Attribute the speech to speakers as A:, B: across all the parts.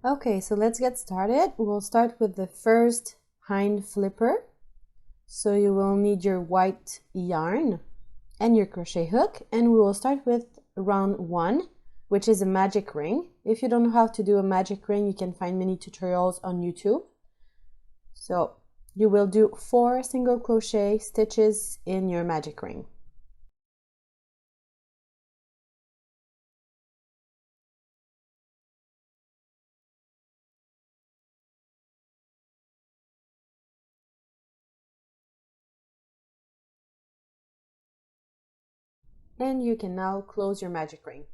A: Okay, so let's get started. We'll start with the first hind flipper. So you will need your white yarn and your crochet hook, and we will start with round 1, which is a magic ring. If you don't know how to do a magic ring, you can find many tutorials on YouTube. So you will do 4 single crochet stitches in your magic ring. And you can now close your magic ring.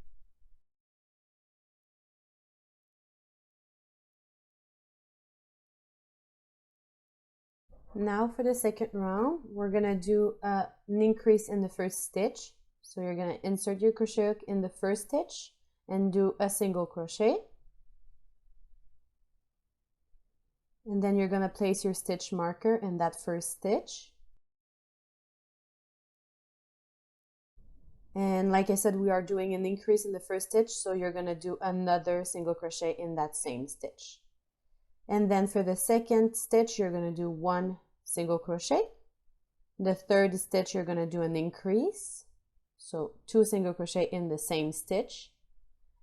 A: Now for the second round, we're gonna do an increase in the first stitch. So you're gonna insert your crochet hook in the first stitch and do a single crochet. And then you're gonna place your stitch marker in that first stitch. And like I said, we are doing an increase in the first stitch, so you're gonna do another single crochet in that same stitch. And then for the second stitch, you're gonna do 1 single crochet. The third stitch, you're gonna do an increase, so 2 single crochet in the same stitch.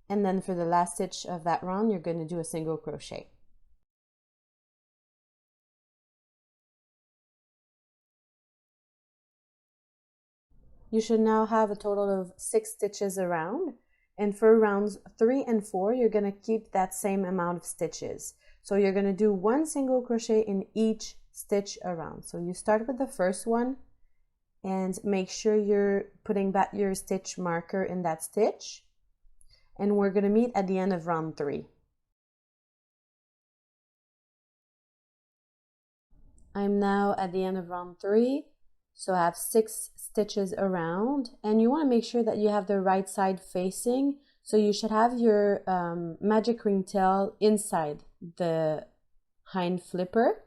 A: And then for the last stitch of that round, you're gonna do a single crochet. You should now have a total of 6 stitches around, and for rounds 3 and 4 you're going to keep that same amount of stitches. So you're going to do 1 single crochet in each stitch around. So you start with the first one and make sure you're putting back your stitch marker in that stitch, and we're going to meet at the end of round 3. I'm now at the end of round 3. So I have 6 stitches around, and you want to make sure that you have the right side facing. So you should have your magic ring tail inside the hind flipper.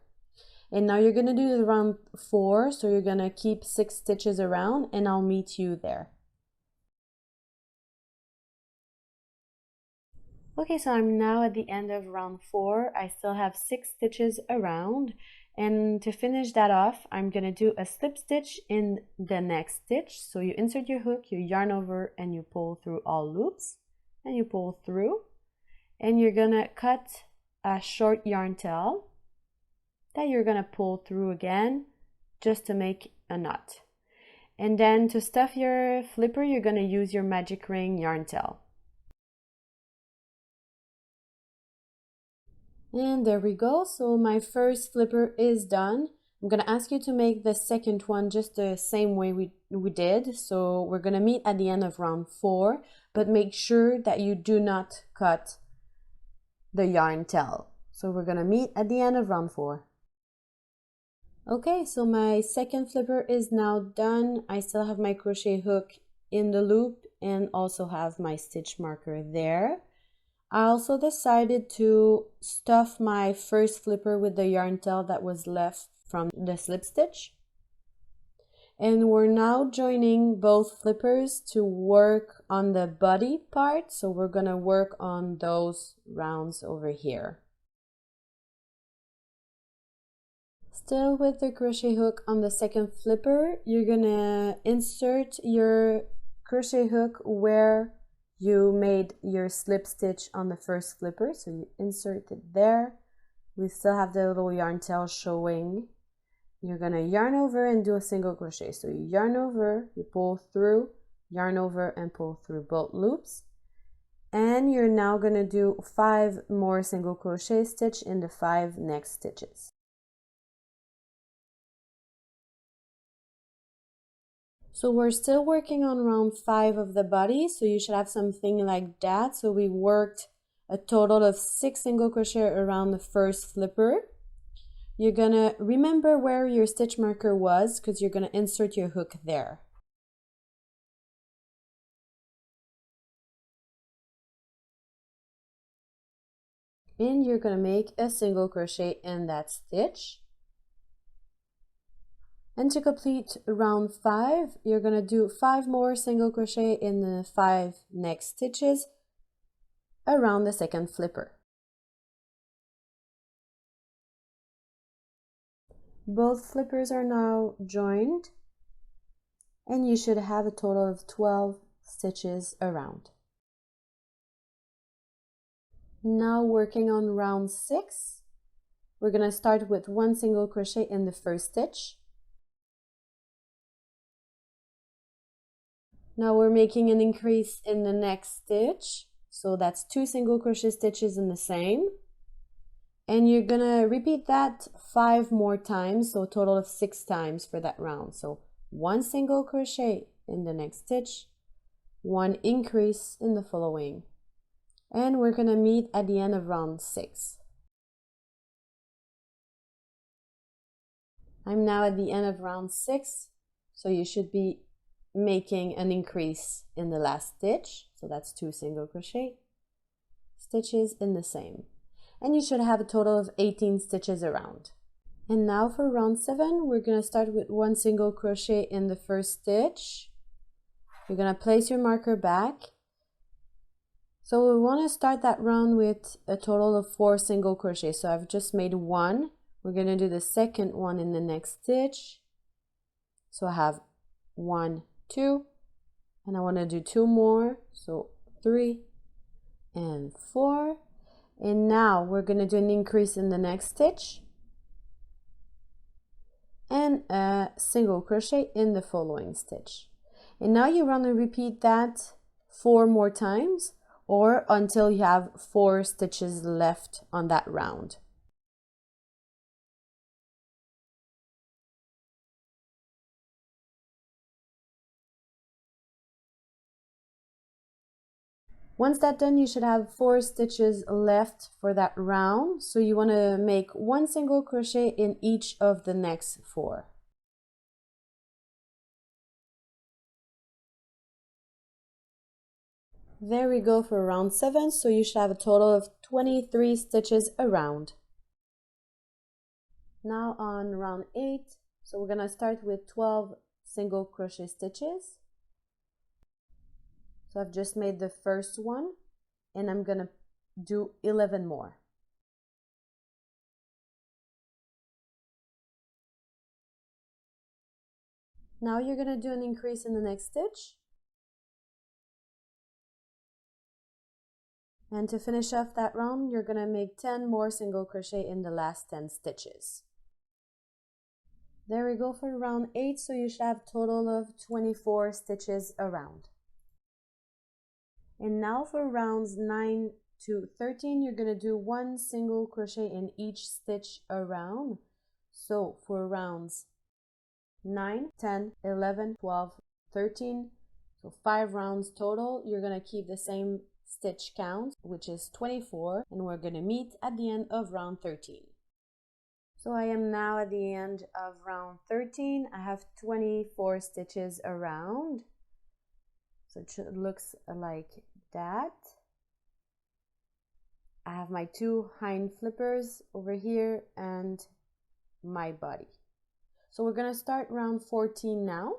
A: And now you're going to do the round 4. So you're going to keep 6 stitches around, and I'll meet you there. Okay, so I'm now at the end of round 4. I still have 6 stitches around. And to finish that off, I'm going to do a slip stitch in the next stitch. So you insert your hook, you yarn over, and you pull through all loops, and you pull through, and you're going to cut a short yarn tail that you're going to pull through again just to make a knot. And then to stuff your flipper, you're going to use your magic ring yarn tail. And there we go. So my first flipper is done. I'm going to ask you to make the second one just the same way we did. So we're going to meet at the end of round 4, but make sure that you do not cut the yarn tail. So we're going to meet at the end of round 4. Okay, so my second flipper is now done. I still have my crochet hook in the loop and also have my stitch marker there. I also decided to stuff my first flipper with the yarn tail that was left from the slip stitch. And we're now joining both flippers to work on the body part. So we're gonna work on those rounds over here. Still with the crochet hook on the second flipper, you're gonna insert your crochet hook where you made your slip stitch on the first flipper, so you insert it there. We still have the little yarn tail showing. You're gonna yarn over and do a single crochet. So you yarn over, you pull through, yarn over and pull through both loops. And you're now gonna do 5 more single crochet stitch in the 5 next stitches. So we're still working on round 5 of the body, so you should have something like that. So we worked a total of 6 single crochet around the first flipper. You're gonna remember where your stitch marker was because you're gonna insert your hook there. And you're gonna make a single crochet in that stitch. And to complete round 5, you're going to do 5 more single crochet in the 5 next stitches around the second flipper. Both flippers are now joined, and you should have a total of 12 stitches around. Now working on round 6, we're going to start with 1 single crochet in the first stitch. Now we're making an increase in the next stitch, so that's 2 single crochet stitches in the same. And you're going to repeat that 5 more times, so a total of 6 times for that round. So 1 single crochet in the next stitch, 1 increase in the following. And we're going to meet at the end of round 6. I'm now at the end of round 6, so you should be making an increase in the last stitch. So that's 2 single crochet stitches in the same. And you should have a total of 18 stitches around. And now for round 7, we're going to start with 1 single crochet in the first stitch. You're going to place your marker back. So we want to start that round with a total of 4 single crochet. So I've just made 1. We're going to do the second one in the next stitch. So I have 1, 2, and I want to do 2 more. So 3 and 4. And now we're going to do an increase in the next stitch and a single crochet in the following stitch. And now you want to repeat that 4 more times, or until you have 4 stitches left on that round. Once that's done, you should have 4 stitches left for that round. So you want to make 1 single crochet in each of the next 4. There we go for round 7, so you should have a total of 23 stitches around. Now on round 8, so we're going to start with 12 single crochet stitches. So I've just made the first one, and I'm going to do 11 more. Now you're going to do an increase in the next stitch. And to finish off that round, you're going to make 10 more single crochet in the last 10 stitches. There we go for round 8, so you should have a total of 24 stitches around. And now for rounds 9 to 13, you're going to do 1 single crochet in each stitch around. So for rounds 9, 10, 11, 12, 13, so 5 rounds total, you're going to keep the same stitch count, which is 24, and we're going to meet at the end of round 13. So I am now at the end of round 13. I have 24 stitches around. So it looks like that. I have my 2 hind flippers over here and my body. So we're going to start round 14 now.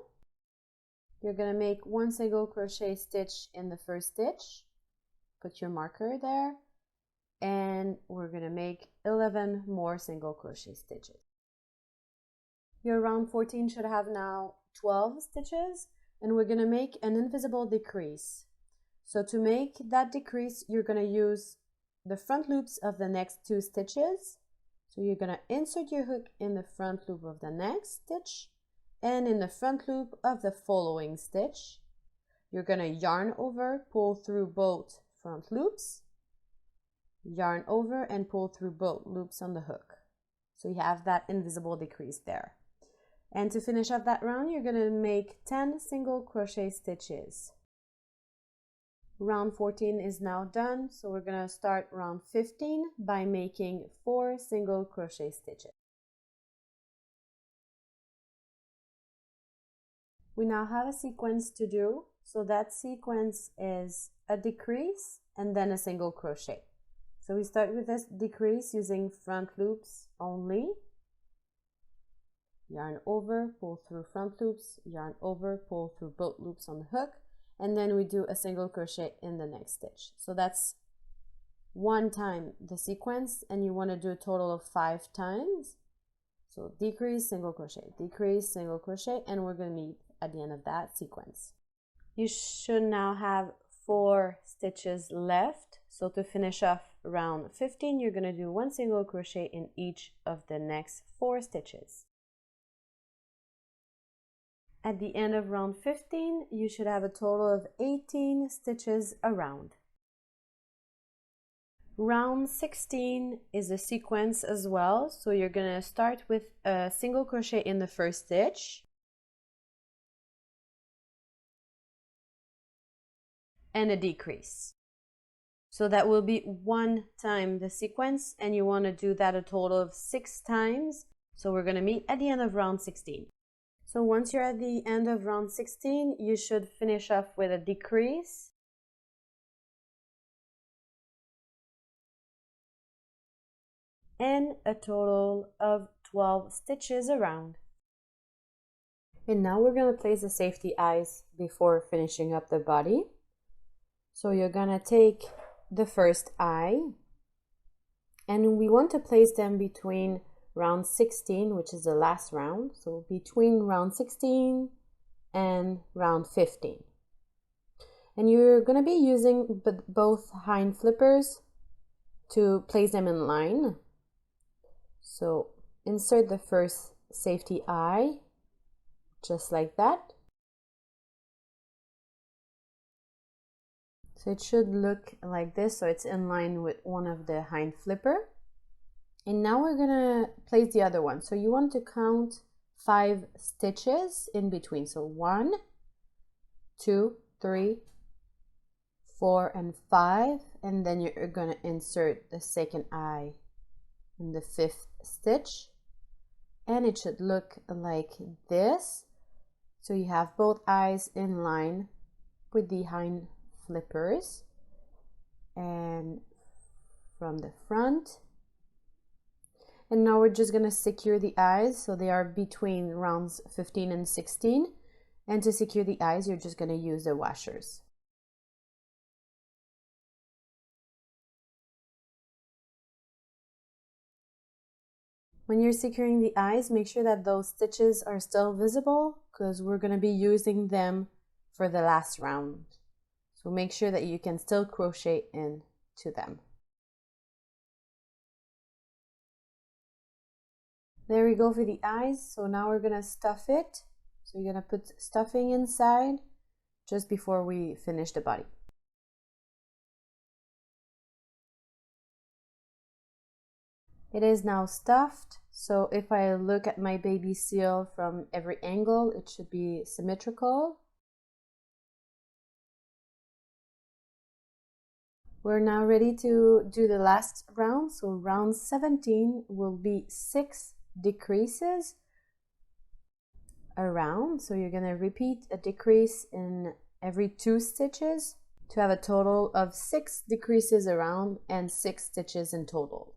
A: You're going to make 1 single crochet stitch in the first stitch. Put your marker there, and we're going to make 11 more single crochet stitches. Your round 14 should have now 12 stitches, and we're going to make an invisible decrease. So to make that decrease, you're going to use the front loops of the next 2 stitches. So you're going to insert your hook in the front loop of the next stitch and in the front loop of the following stitch. You're going to yarn over, pull through both front loops, yarn over and pull through both loops on the hook. So you have that invisible decrease there. And to finish up that round, you're going to make 10 single crochet stitches. Round 14 is now done, so we're going to start round 15 by making 4 single crochet stitches. We now have a sequence to do, so that sequence is a decrease and then a single crochet. So we start with this decrease using front loops only. Yarn over, pull through front loops, yarn over, pull through both loops on the hook, and then we do a single crochet in the next stitch. So that's 1 time the sequence, and you want to do a total of 5 times. So decrease, single crochet, decrease, single crochet, and we're going to meet at the end of that sequence. You should now have 4 stitches left. So to finish off round 15, you're going to do 1 single crochet in each of the next 4 stitches. At the end of round 15, you should have a total of 18 stitches around. Round 16 is a sequence as well, so you're going to start with a single crochet in the first stitch and a decrease. So that will be 1 time the sequence, and you want to do that a total of 6 times. So we're going to meet at the end of round 16. So once you're at the end of round 16, you should finish off with a decrease and a total of 12 stitches around. And now we're going to place the safety eyes before finishing up the body. So you're going to take the first eye, and we want to place them between round 16, which is the last round, so between round 16 and round 15. And you're going to be using both hind flippers to place them in line. So insert the first safety eye just like that. So it should look like this, so it's in line with one of the hind flipper. And now we're gonna place the other one. So you want to count 5 stitches in between. So 1, 2, 3, 4, and 5. And then you're gonna insert the second eye in the 5th stitch. And it should look like this. So you have both eyes in line with the hind flippers. And from the front. And now we're just going to secure the eyes, so they are between rounds 15 and 16. And to secure the eyes, you're just going to use the washers. When you're securing the eyes, make sure that those stitches are still visible, because we're going to be using them for the last round. So make sure that you can still crochet into them. There we go for the eyes. So now we're going to stuff it. So you're going to put stuffing inside just before we finish the body. It is now stuffed. So if I look at my baby seal from every angle, it should be symmetrical. We're now ready to do the last round. So round 17 will be 6 decreases around. So you're going to repeat a decrease in every 2 stitches to have a total of 6 decreases around and 6 stitches in total.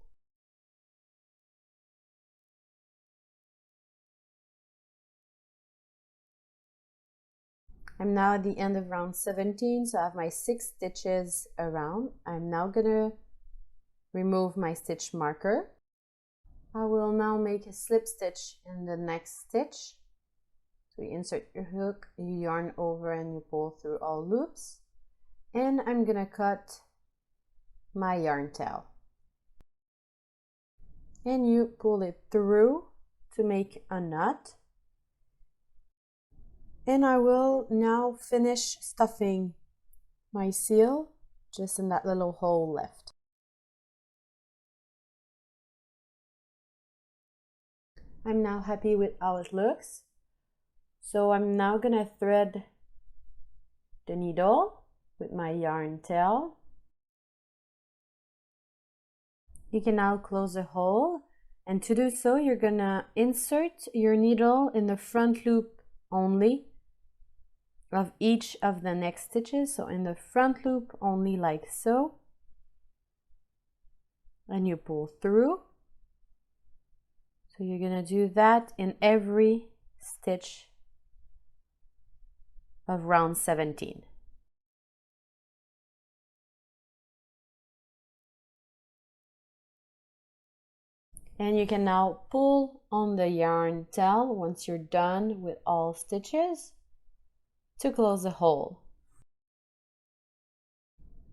A: I'm now at the end of round 17, so I have my 6 stitches around. I'm now going to remove my stitch marker. I will now make a slip stitch in the next stitch. So you insert your hook, you yarn over and you pull through all loops. And I'm going to cut my yarn tail. And you pull it through to make a knot. And I will now finish stuffing my seal just in that little hole left. I'm now happy with how it looks. So I'm now gonna thread the needle with my yarn tail. You can now close the hole, and to do so you're gonna insert your needle in the front loop only of each of the next stitches. So in the front loop only, like so, and you pull through. So you're gonna do that in every stitch of round 17. And you can now pull on the yarn tail once you're done with all stitches to close the hole.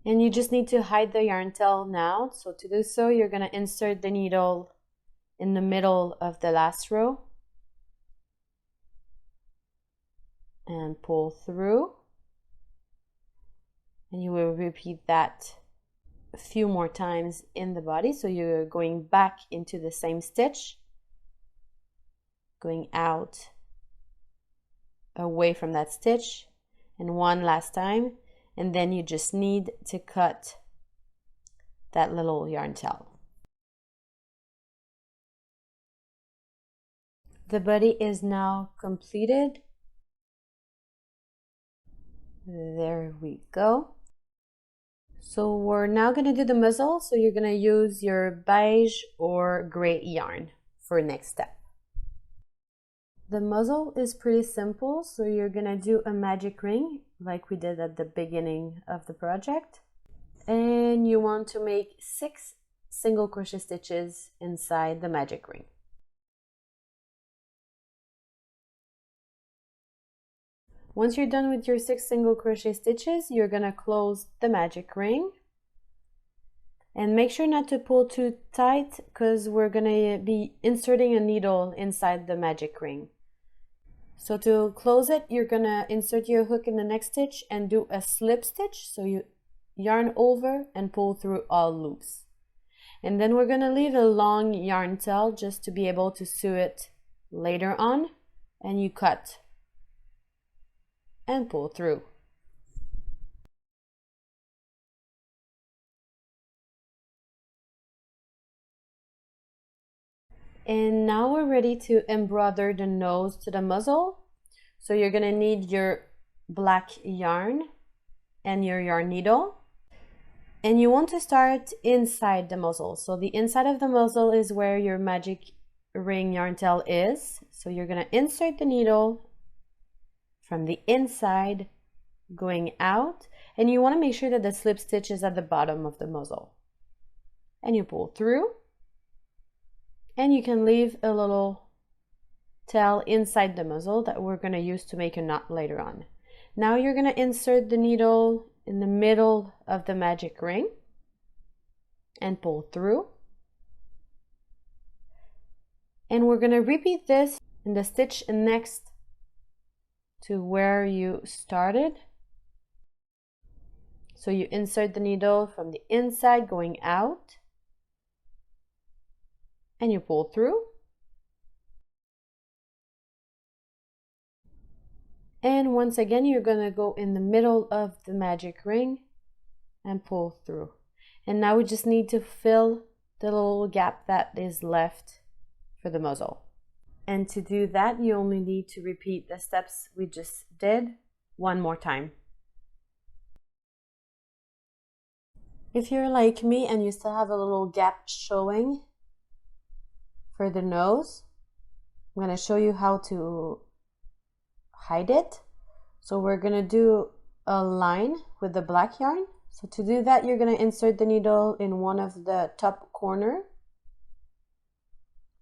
A: And you just need to hide the yarn tail now. So to do so, you're going to insert the needle in the middle of the last row and pull through. And you will repeat that a few more times in the body. So you're going back into the same stitch, going out away from that stitch, and one last time, and then you just need to cut that little yarn tail. The body is now completed. There we go. So we're now going to do the muzzle. So you're going to use your beige or gray yarn for next step. The muzzle is pretty simple. So you're going to do a magic ring like we did at the beginning of the project. And you want to make 6 single crochet stitches inside the magic ring. Once you're done with your 6 single crochet stitches, you're going to close the magic ring. And make sure not to pull too tight because we're going to be inserting a needle inside the magic ring. So to close it, you're going to insert your hook in the next stitch and do a slip stitch. So you yarn over and pull through all loops. And then we're going to leave a long yarn tail just to be able to sew it later on. And you cut and pull through. And now we're ready to embroider the nose to the muzzle. So you're going to need your black yarn and your yarn needle. And you want to start inside the muzzle. So the inside of the muzzle is where your magic ring yarn tail is. So you're going to insert the needle from the inside going out, and you want to make sure that the slip stitch is at the bottom of the muzzle, and you pull through, and you can leave a little tail inside the muzzle that we're going to use to make a knot later on. Now you're going to insert the needle in the middle of the magic ring and pull through, and we're going to repeat this in the stitch next to where you started. So you insert the needle from the inside going out, and you pull through, and once again you're going to go in the middle of the magic ring and pull through. And now we just need to fill the little gap that is left for the muzzle. And to do that, you only need to repeat the steps we just did one more time. If you're like me and you still have a little gap showing for the nose, I'm going to show you how to hide it. So we're going to do a line with the black yarn. So to do that, you're going to insert the needle in one of the top corner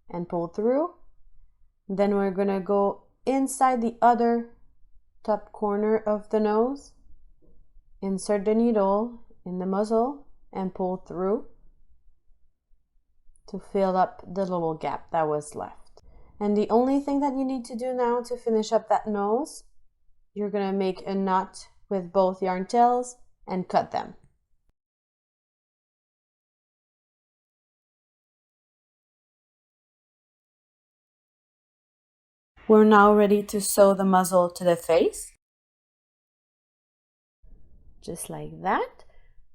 A: and pull through. Then we're going to go inside the other top corner of the nose, insert the needle in the muzzle and pull through to fill up the little gap that was left. And the only thing that you need to do now to finish up that nose, you're going to make a knot with both yarn tails and cut them. We're now ready to sew the muzzle to the face, just like that.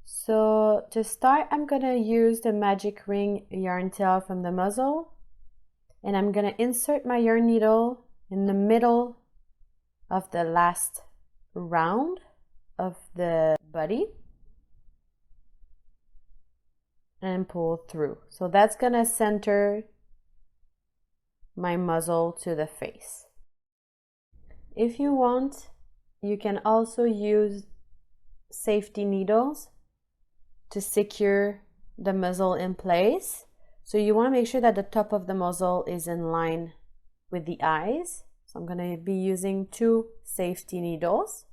A: So to start, I'm gonna use the magic ring yarn tail from the muzzle, and I'm gonna insert my yarn needle in the middle of the last round of the body and pull through. So that's gonna center my muzzle to the face. If you want, you can also use safety needles to secure the muzzle in place. So you want to make sure that the top of the muzzle is in line with the eyes. So I'm going to be using 2 safety needles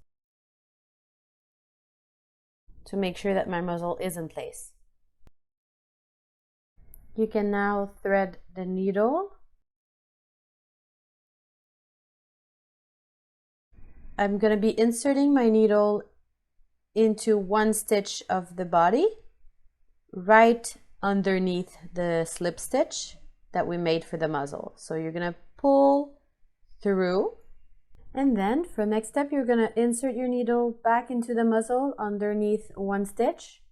A: to make sure that my muzzle is in place. You can now thread the needle. I'm going to be inserting my needle into 1 stitch of the body, right underneath the slip stitch that we made for the muzzle. So you're going to pull through, and then for next step you're going to insert your needle back into the muzzle underneath 1 stitch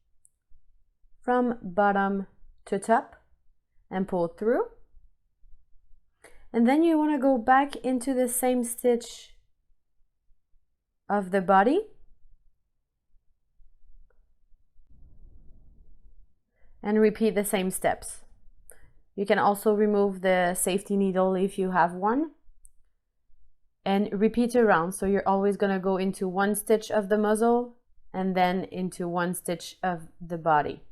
A: from bottom to top and pull through, and then you want to go back into the same stitch of the body and repeat the same steps. You can also remove the safety needle if you have one and repeat around. So you're always going to go into 1 stitch of the muzzle and then into 1 stitch of the body,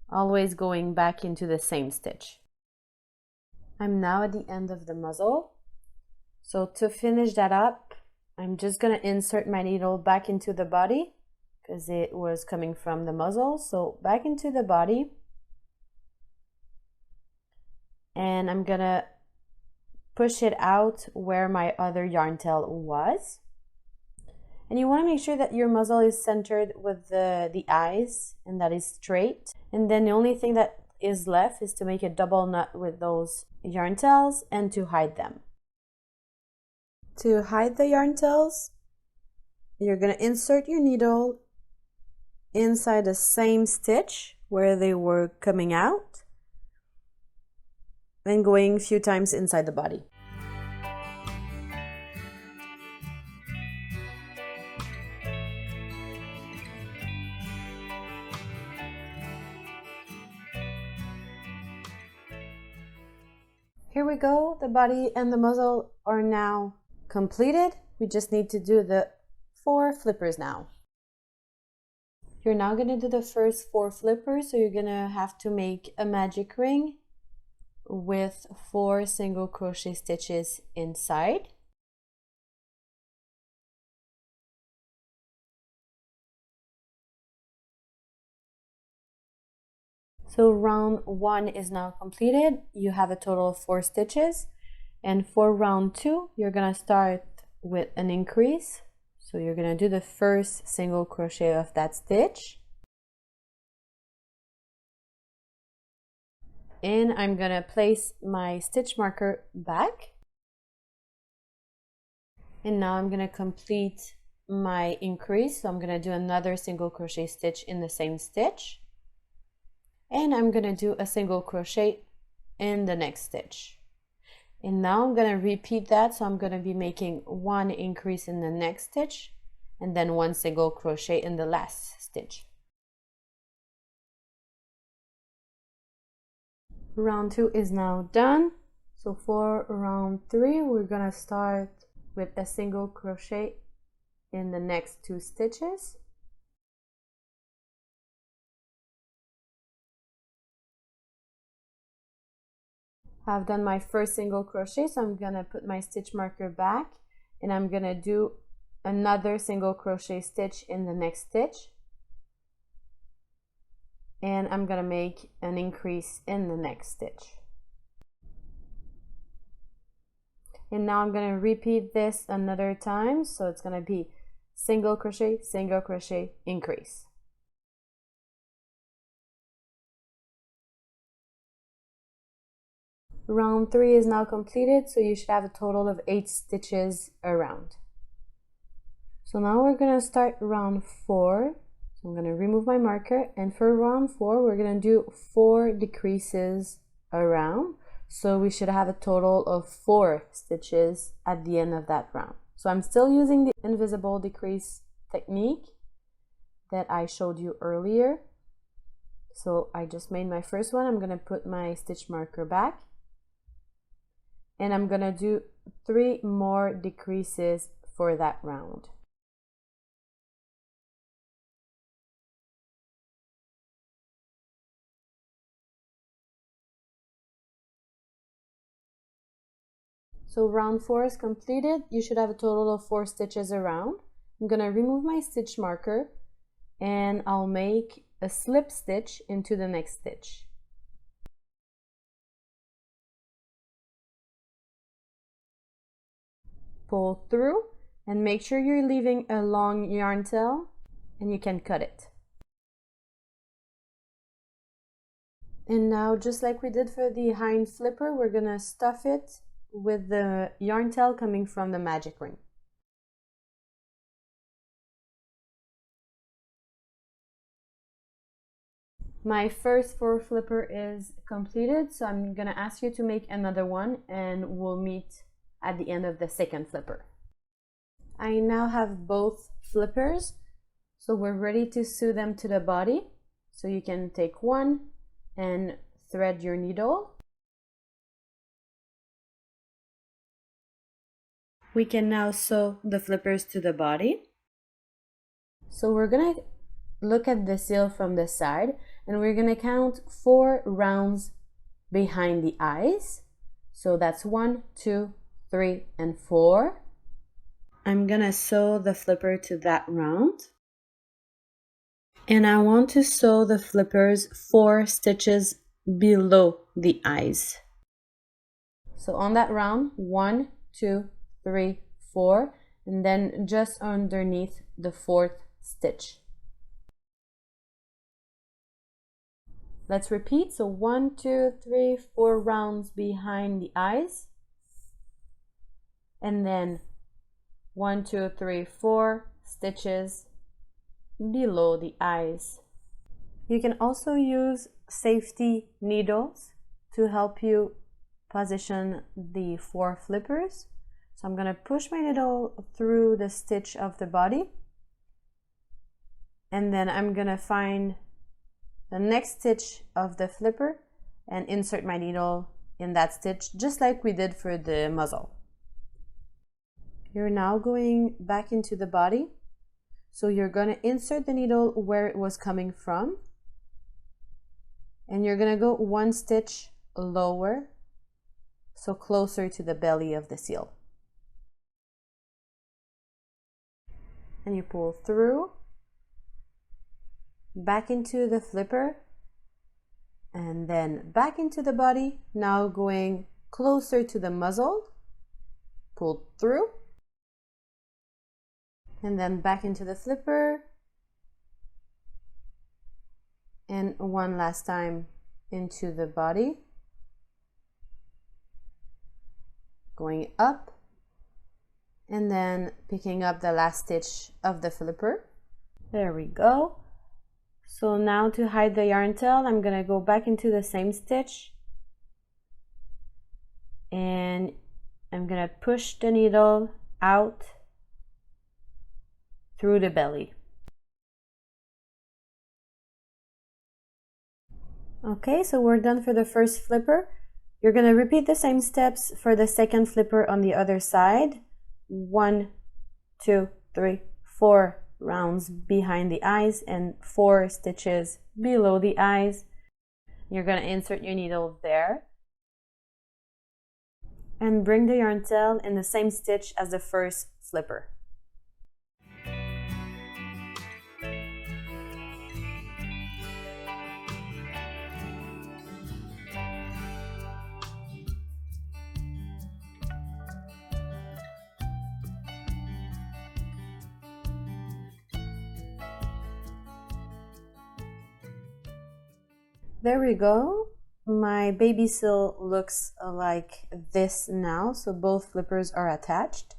A: always going back into the same stitch. I'm now at the end of the muzzle. So to finish that up, I'm just going to insert my needle back into the body because it was coming from the muzzle. So back into the body, and I'm going to push it out where my other yarn tail was. And you want to make sure that your muzzle is centered with the eyes and that is straight. And then the only thing that is left is to make a double knot with those yarn tails and to hide them. To hide the yarn tails, you're going to insert your needle inside the same stitch where they were coming out and going a few times inside the body. Here we go, the body and the muzzle are now completed. We just need to do the 4 flippers now. You're now going to do the first 4 flippers, so you're going to have to make a magic ring with 4 single crochet stitches inside. So round 1 is now completed. You have a total of 4 stitches, and for round 2 you're gonna start with an increase. So you're gonna do the first single crochet of that stitch, and I'm gonna place my stitch marker back, and now I'm gonna complete my increase. So I'm gonna do another single crochet stitch in the same stitch, and I'm gonna do a single crochet in the next stitch. And now I'm gonna repeat that. So I'm gonna be making 1 increase in the next stitch and then 1 single crochet in the last stitch. Round 2 is now done. So for round 3, we're gonna start with a single crochet in the next 2 stitches. I've done my first single crochet, so I'm gonna put my stitch marker back, and I'm gonna do another single crochet stitch in the next stitch, and I'm gonna make an increase in the next stitch. And now I'm gonna repeat this another time, so it's gonna be single crochet, increase. Round 3 is now completed, so you should have a total of 8 stitches around. So now we're going to start round 4. So I'm going to remove my marker, and for round 4 we're going to do 4 decreases around. So we should have a total of 4 stitches at the end of that round. So I'm still using the invisible decrease technique that I showed you earlier. So I just made my first one. I'm going to put my stitch marker back, and I'm gonna do 3 more decreases for that round. So round 4 is completed. You should have a total of 4 stitches around. I'm gonna remove my stitch marker and I'll make a slip stitch into the next stitch. Pull through and make sure you're leaving a long yarn tail and you can cut it. And now, just like we did for the hind flipper, we're gonna stuff it with the yarn tail coming from the magic ring. My first FORE flipper is completed, so I'm gonna ask you to make another one and we'll meet at the end of the second flipper. I now have both flippers, so we're ready to sew them to the body. So you can take one and thread your needle. We can now sew the flippers to the body. So we're gonna look at the seal from the side and we're gonna count 4 rounds behind the eyes. So that's 1, 2, 3, and 4. I'm gonna sew the flipper to that round. And I want to sew the flippers 4 stitches below the eyes. So on that round, 1, 2, 3, 4, and then just underneath the 4th stitch. Let's repeat. So 1, 2, 3, 4 rounds behind the eyes, and then 1, 2, 3, 4 stitches below the eyes. You can also use safety needles to help you position the 4 flippers. So I'm going to push my needle through the stitch of the body, and then I'm going to find the next stitch of the flipper and insert my needle in that stitch, just like we did for the muzzle. You're now going back into the body. So you're going to insert the needle where it was coming from, and you're going to go 1 stitch lower, so closer to the belly of the seal. And you pull through, back into the flipper, and then back into the body, now going closer to the muzzle, pull through, and then back into the flipper, and one last time into the body, going up, and then picking up the last stitch of the flipper. There we go. So now to hide the yarn tail, I'm gonna go back into the same stitch, and I'm gonna push the needle out through the belly. Okay, so we're done for the first flipper. You're gonna repeat the same steps for the second flipper on the other side. 1, 2, 3, 4 rounds behind the eyes and 4 stitches below the eyes. You're gonna insert your needle there and bring the yarn tail in the same stitch as the first flipper. There we go. My baby seal looks like this now, so both flippers are attached.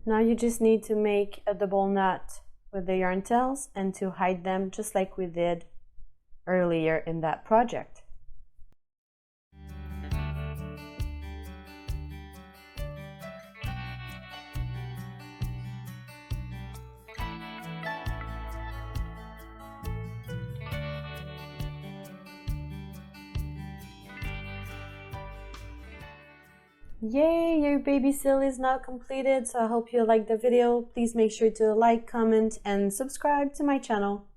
A: Now you just need to make a double knot with the yarn tails and to hide them just like we did earlier in that project. Yay, your baby seal is now completed, so I hope you liked the video. Please make sure to like, comment, and subscribe to my channel.